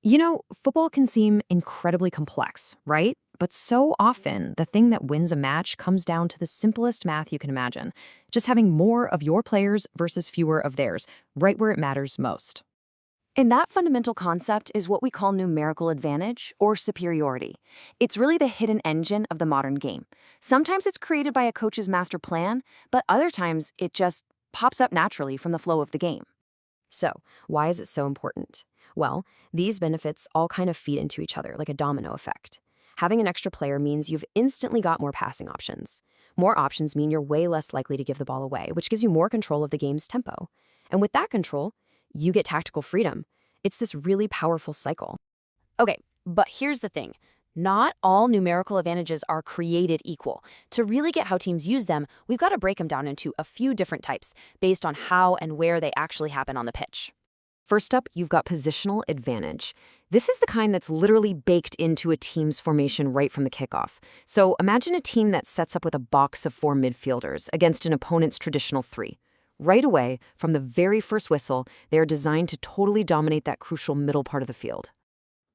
Football can seem incredibly complex, right? But so often, the thing that wins a match comes down to the simplest math you can imagine, just having more of your players versus fewer of theirs, right where it matters most. And that fundamental concept is what we call numerical advantage or superiority. It's really the hidden engine of the modern game. Sometimes it's created by a coach's master plan, but other times it just pops up naturally from the flow of the game. So, why is it so important? Well, these benefits all kind of feed into each other like a domino effect. Having an extra player means you've instantly got more passing options. More options mean you're way less likely to give the ball away, which gives you more control of the game's tempo. And with that control, you get tactical freedom. It's this really powerful cycle. Okay, but here's the thing. Not all numerical advantages are created equal. To really get how teams use them, we've got to break them down into a few different types based on how and where they actually happen on the pitch. First up, you've got positional advantage. This is the kind that's literally baked into a team's formation right from the kickoff. So imagine a team that sets up with a box of 4 midfielders against an opponent's traditional 3. Right away, from the very first whistle, they are designed to totally dominate that crucial middle part of the field.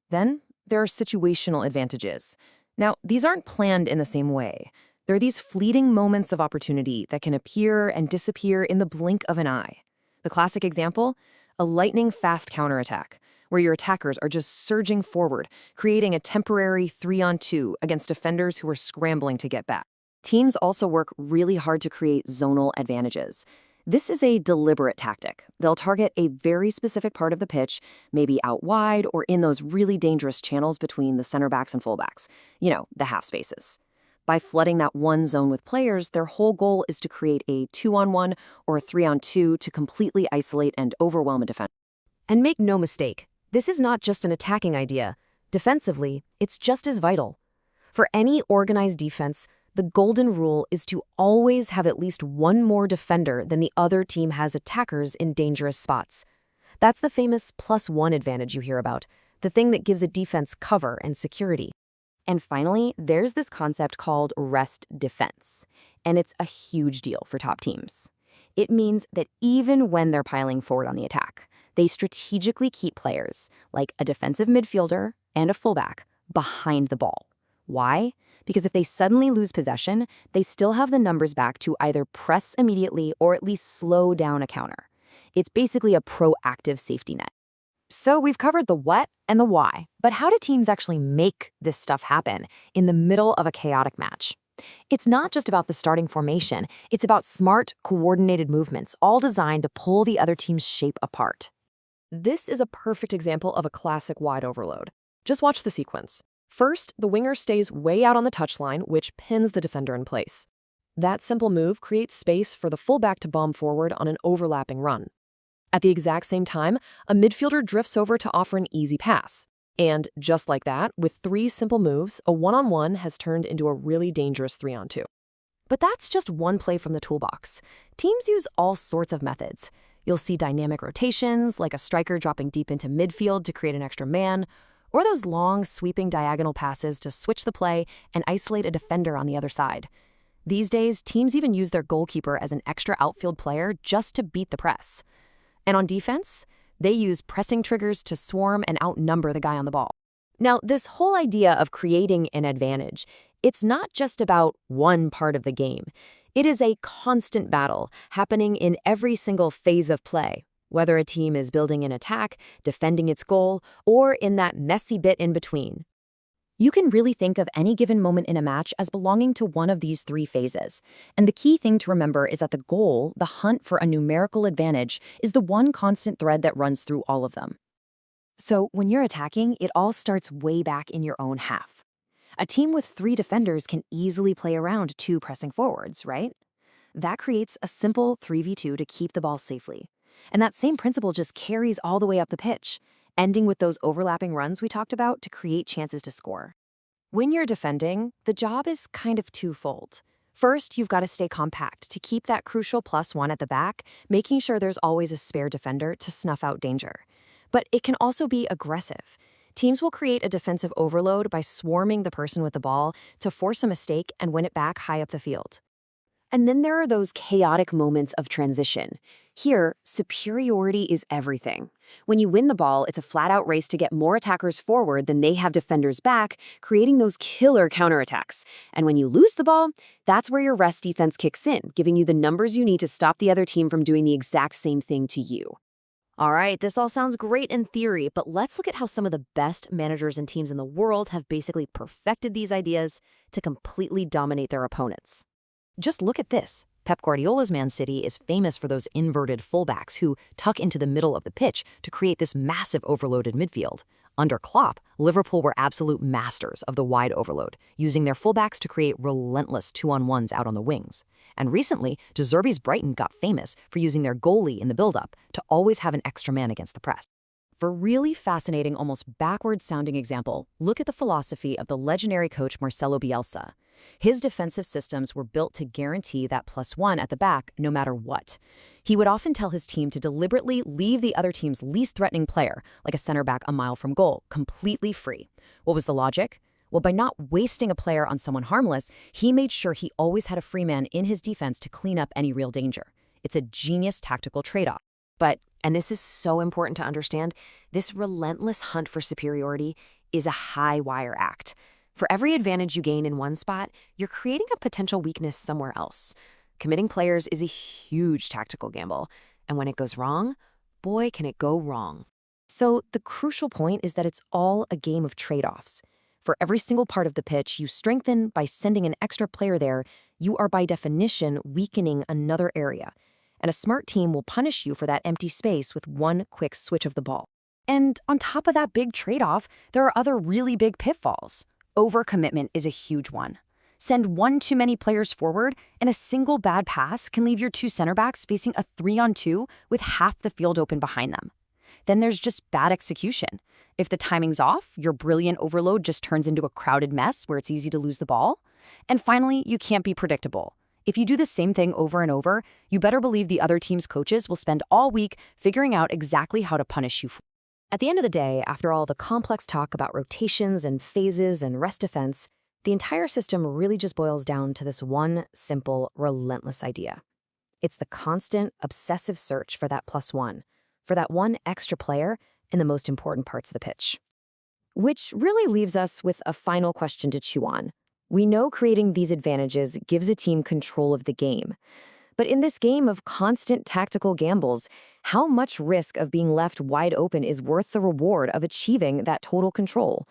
Then, there are situational advantages. Now, these aren't planned in the same way. There are these fleeting moments of opportunity that can appear and disappear in the blink of an eye. The classic example? A lightning-fast counterattack, where your attackers are just surging forward, creating a temporary 3-on-2 against defenders who are scrambling to get back. Teams also work really hard to create zonal advantages. This is a deliberate tactic. They'll target a very specific part of the pitch, maybe out wide or in those really dangerous channels between the center backs and fullbacks, the half spaces. By flooding that one zone with players, their whole goal is to create a 2-on-1 or a 3-on-2 to completely isolate and overwhelm a defender. And make no mistake, this is not just an attacking idea. Defensively, it's just as vital. For any organized defense, the golden rule is to always have at least one more defender than the other team has attackers in dangerous spots. That's the famous +1 advantage you hear about, the thing that gives a defense cover and security. And finally, there's this concept called rest defense, and it's a huge deal for top teams. It means that even when they're piling forward on the attack, they strategically keep players, like a defensive midfielder and a fullback, behind the ball. Why? Because if they suddenly lose possession, they still have the numbers back to either press immediately or at least slow down a counter. It's basically a proactive safety net. So we've covered the what and the why, but how do teams actually make this stuff happen in the middle of a chaotic match? It's not just about the starting formation, it's about smart, coordinated movements, all designed to pull the other team's shape apart. This is a perfect example of a classic wide overload. Just watch the sequence. First, the winger stays way out on the touchline, which pins the defender in place. That simple move creates space for the fullback to bomb forward on an overlapping run. At the exact same time, a midfielder drifts over to offer an easy pass. And just like that, with 3 simple moves, a 1-on-1 has turned into a really dangerous 3-on-2. But that's just one play from the toolbox. Teams use all sorts of methods. You'll see dynamic rotations, like a striker dropping deep into midfield to create an extra man, or those long, sweeping diagonal passes to switch the play and isolate a defender on the other side. These days, teams even use their goalkeeper as an extra outfield player just to beat the press. And on defense, they use pressing triggers to swarm and outnumber the guy on the ball. Now, this whole idea of creating an advantage, it's not just about one part of the game. It is a constant battle happening in every single phase of play, whether a team is building an attack, defending its goal, or in that messy bit in between. You can really think of any given moment in a match as belonging to one of these 3 phases. And the key thing to remember is that the goal, the hunt for a numerical advantage, is the one constant thread that runs through all of them. So when you're attacking, it all starts way back in your own half. A team with 3 defenders can easily play around 2 pressing forwards, right? That creates a simple 3v2 to keep the ball safely. And that same principle just carries all the way up the pitch, ending with those overlapping runs we talked about to create chances to score. When you're defending, the job is kind of twofold. First, you've got to stay compact to keep that crucial +1 at the back, making sure there's always a spare defender to snuff out danger. But it can also be aggressive. Teams will create a defensive overload by swarming the person with the ball to force a mistake and win it back high up the field. And then there are those chaotic moments of transition. Here, superiority is everything. When you win the ball, it's a flat-out race to get more attackers forward than they have defenders back, creating those killer counterattacks. And when you lose the ball, that's where your rest defense kicks in, giving you the numbers you need to stop the other team from doing the exact same thing to you. All right, this all sounds great in theory, but let's look at how some of the best managers and teams in the world have basically perfected these ideas to completely dominate their opponents. Just look at this. Pep Guardiola's Man City is famous for those inverted fullbacks who tuck into the middle of the pitch to create this massive overloaded midfield. Under Klopp, Liverpool were absolute masters of the wide overload, using their fullbacks to create relentless two-on-ones out on the wings. And recently, De Zerbi's Brighton got famous for using their goalie in the build-up to always have an extra man against the press. For a really fascinating, almost backwards-sounding example, look at the philosophy of the legendary coach Marcelo Bielsa. His defensive systems were built to guarantee that +1 at the back no matter what. He would often tell his team to deliberately leave the other team's least threatening player, like a center back a mile from goal, completely free. What was the logic? Well, by not wasting a player on someone harmless, he made sure he always had a free man in his defense to clean up any real danger. It's a genius tactical trade-off. But, and this is so important to understand, this relentless hunt for superiority is a high-wire act. For every advantage you gain in one spot, you're creating a potential weakness somewhere else. Committing players is a huge tactical gamble, and when it goes wrong, boy, can it go wrong. So the crucial point is that it's all a game of trade-offs. For every single part of the pitch you strengthen by sending an extra player there, you are by definition weakening another area. And a smart team will punish you for that empty space with one quick switch of the ball. And on top of that big trade-off, there are other really big pitfalls. Overcommitment is a huge one. Send one too many players forward, and a single bad pass can leave your two center backs facing a 3-on-2 with half the field open behind them. Then there's just bad execution. If the timing's off, your brilliant overload just turns into a crowded mess where it's easy to lose the ball. And finally, you can't be predictable. If you do the same thing over and over, you better believe the other team's coaches will spend all week figuring out exactly how to punish you. At the end of the day, after all the complex talk about rotations and phases and rest defense, the entire system really just boils down to this one simple, relentless idea. It's the constant, obsessive search for that +1, for that one extra player in the most important parts of the pitch. Which really leaves us with a final question to chew on. We know creating these advantages gives a team control of the game. But in this game of constant tactical gambles, how much risk of being left wide open is worth the reward of achieving that total control?